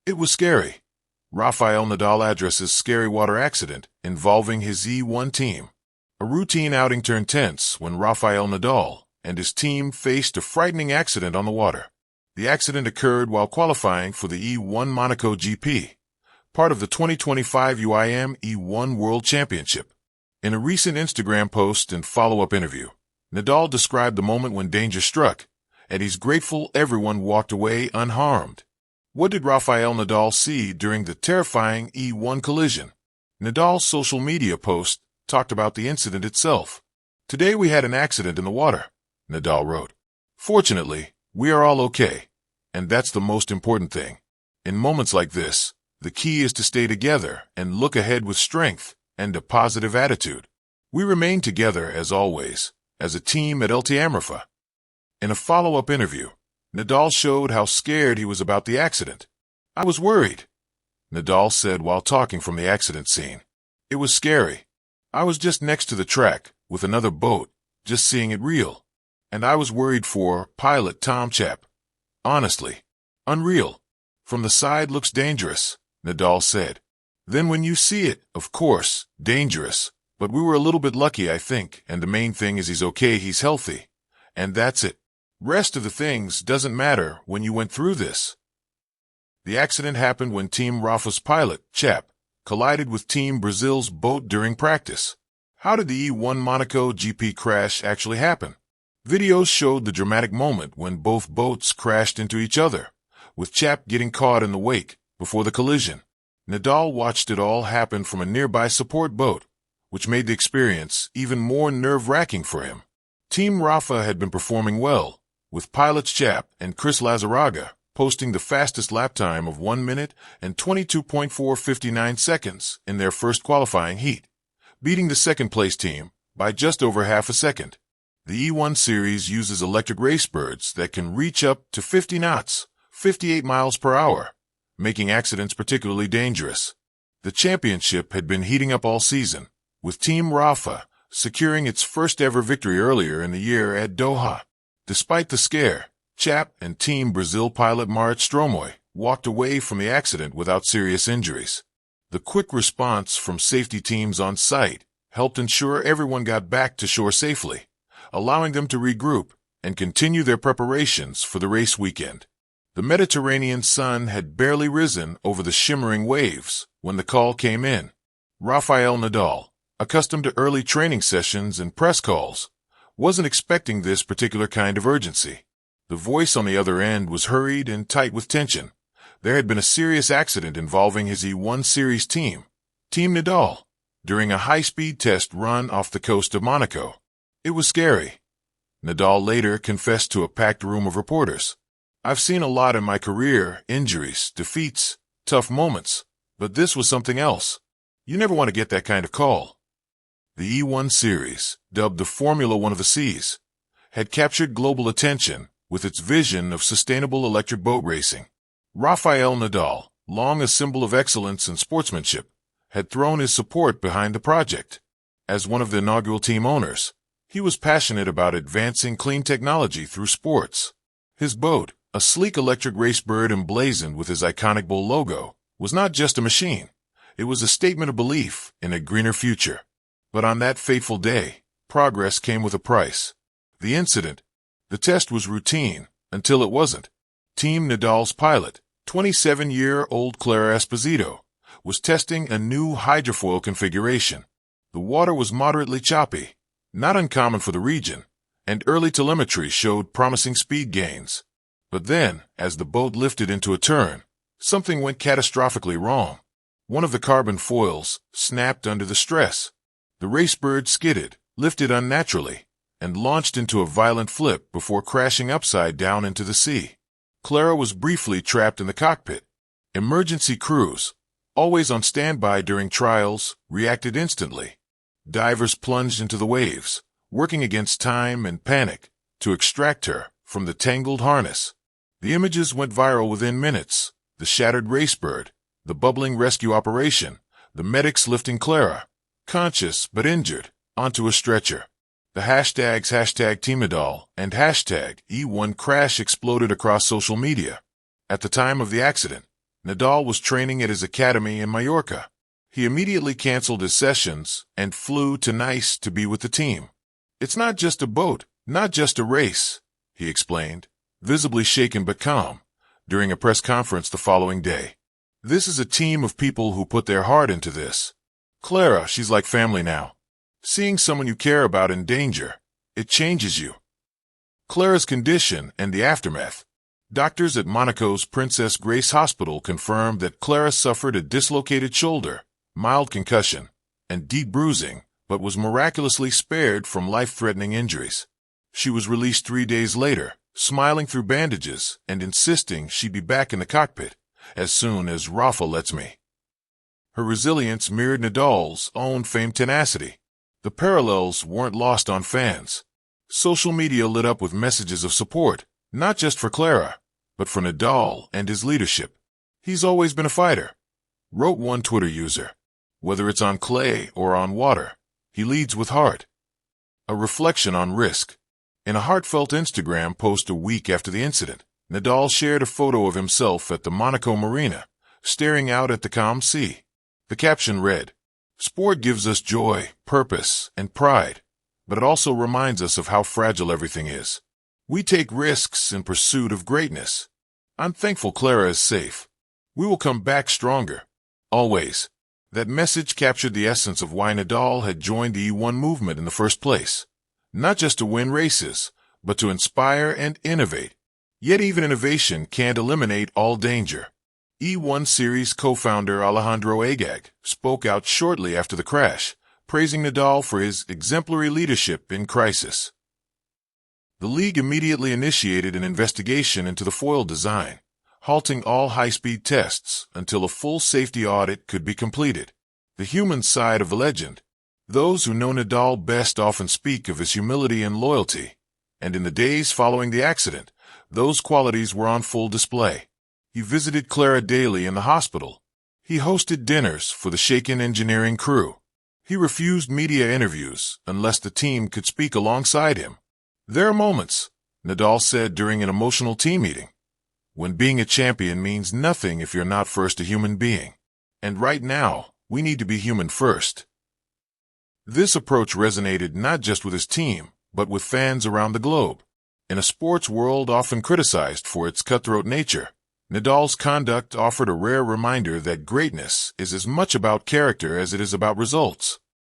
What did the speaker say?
It was scary. Rafael Nadal addresses scary water accident involving his E1 team. A routine outing turned tense when Rafael Nadal and his team faced a frightening accident on the water. The accident occurred while qualifying for the E1 Monaco GP, part of the 2025 UIM E1 World Championship. In a recent Instagram post and follow-up interview, Nadal described the moment when danger struck, and he's grateful everyone walked away unharmed. What did Rafael Nadal see during the terrifying E1 collision? Nadal's social media post talked about the incident itself. "Today we had an accident in the water," Nadal wrote. "Fortunately, we are all okay, and that's the most important thing. In moments like this, the key is to stay together and look ahead with strength and a positive attitude. We remain together as always, as a team at LT Amrafa." In a follow-up interview, Nadal showed how scared he was about the accident. "I was worried," Nadal said while talking from the accident scene. "It was scary. I was just next to the track with another boat, just seeing it reel. And I was worried for pilot Tom Chap. Honestly, unreal. From the side looks dangerous," Nadal said. "Then when you see it, of course, dangerous. But we were a little bit lucky, I think, and the main thing is he's okay, he's healthy. And that's it. Rest of the things doesn't matter when you went through this." The accident happened when Team Rafa's pilot, Chap, collided with Team Brazil's boat during practice. How did the E1 Monaco GP crash actually happen? Videos showed the dramatic moment when both boats crashed into each other, with Chap getting caught in the wake before the collision. Nadal watched it all happen from a nearby support boat, which made the experience even more nerve-wracking for him. Team Rafa had been performing well, with pilots Chap and Chris Lazaraga posting the fastest lap time of 1 minute and 22.459 seconds in their first qualifying heat, beating the second-place team by just over half a second. The E1 series uses electric race birds that can reach up to 50 knots, 58 miles per hour, making accidents particularly dangerous. The championship had been heating up all season, with Team Rafa securing its first-ever victory earlier in the year at Doha. Despite the scare, Chap and Team Brazil pilot Marit Stromoy walked away from the accident without serious injuries. The quick response from safety teams on site helped ensure everyone got back to shore safely, allowing them to regroup and continue their preparations for the race weekend. The Mediterranean sun had barely risen over the shimmering waves when the call came in. Rafael Nadal, accustomed to early training sessions and press calls, wasn't expecting this particular kind of urgency. The voice on the other end was hurried and tight with tension. There had been a serious accident involving his E1 Series team, Team Nadal, during a high-speed test run off the coast of Monaco. "It was scary," Nadal later confessed to a packed room of reporters. "I've seen a lot in my career, injuries, defeats, tough moments, but this was something else. You never want to get that kind of call." The E1 Series, dubbed the Formula One of the Seas, had captured global attention with its vision of sustainable electric boat racing. Rafael Nadal, long a symbol of excellence and sportsmanship, had thrown his support behind the project. As one of the inaugural team owners, he was passionate about advancing clean technology through sports. His boat, a sleek electric race bird emblazoned with his iconic bull logo, was not just a machine. It was a statement of belief in a greener future. But on that fateful day, progress came with a price. The incident. The test was routine until it wasn't. Team Nadal's pilot, 27-year-old Clara Esposito, was testing a new hydrofoil configuration. The water was moderately choppy, not uncommon for the region, and early telemetry showed promising speed gains. But then, as the boat lifted into a turn, something went catastrophically wrong. One of the carbon foils snapped under the stress. The racebird skidded, lifted unnaturally, and launched into a violent flip before crashing upside down into the sea. Clara was briefly trapped in the cockpit. Emergency crews, always on standby during trials, reacted instantly. Divers plunged into the waves, working against time and panic, to extract her from the tangled harness. The images went viral within minutes. The shattered racebird, the bubbling rescue operation, the medics lifting Clara, conscious but injured, onto a stretcher. The hashtags #TeamNadal and #E1Crash exploded across social media. At the time of the accident, Nadal was training at his academy in Mallorca. He immediately canceled his sessions and flew to Nice to be with the team. "It's not just a boat, not just a race," he explained, visibly shaken but calm, during a press conference the following day. "This is a team of people who put their heart into this. Clara, she's like family now. Seeing someone you care about in danger, it changes you." Clara's condition and the aftermath. Doctors at Monaco's Princess Grace Hospital confirmed that Clara suffered a dislocated shoulder, mild concussion, and deep bruising, but was miraculously spared from life-threatening injuries. She was released 3 days later, smiling through bandages and insisting she'd be back in the cockpit as soon as Rafa lets me. Her resilience mirrored Nadal's own famed tenacity. The parallels weren't lost on fans. Social media lit up with messages of support, not just for Clara, but for Nadal and his leadership. "He's always been a fighter," wrote one Twitter user. "Whether it's on clay or on water, he leads with heart." A reflection on risk. In a heartfelt Instagram post a week after the incident, Nadal shared a photo of himself at the Monaco Marina, staring out at the calm sea. The caption read, "Sport gives us joy, purpose, and pride, but it also reminds us of how fragile everything is. We take risks in pursuit of greatness. I'm thankful Clara is safe. We will come back stronger. Always." That message captured the essence of why Nadal had joined the E1 movement in the first place. Not just to win races, but to inspire and innovate. Yet even innovation can't eliminate all danger. E1 Series co-founder Alejandro Agag spoke out shortly after the crash, praising Nadal for his exemplary leadership in crisis. The league immediately initiated an investigation into the foil design, halting all high-speed tests until a full safety audit could be completed. The human side of the legend. Those who know Nadal best often speak of his humility and loyalty, and in the days following the accident, those qualities were on full display. He visited Clara daily in the hospital. He hosted dinners for the shaken engineering crew. He refused media interviews unless the team could speak alongside him. "There are moments," Nadal said during an emotional team meeting, "when being a champion means nothing if you're not first a human being. And right now, we need to be human first." This approach resonated not just with his team, but with fans around the globe. In a sports world often criticized for its cutthroat nature, Nadal's conduct offered a rare reminder that greatness is as much about character as it is about results.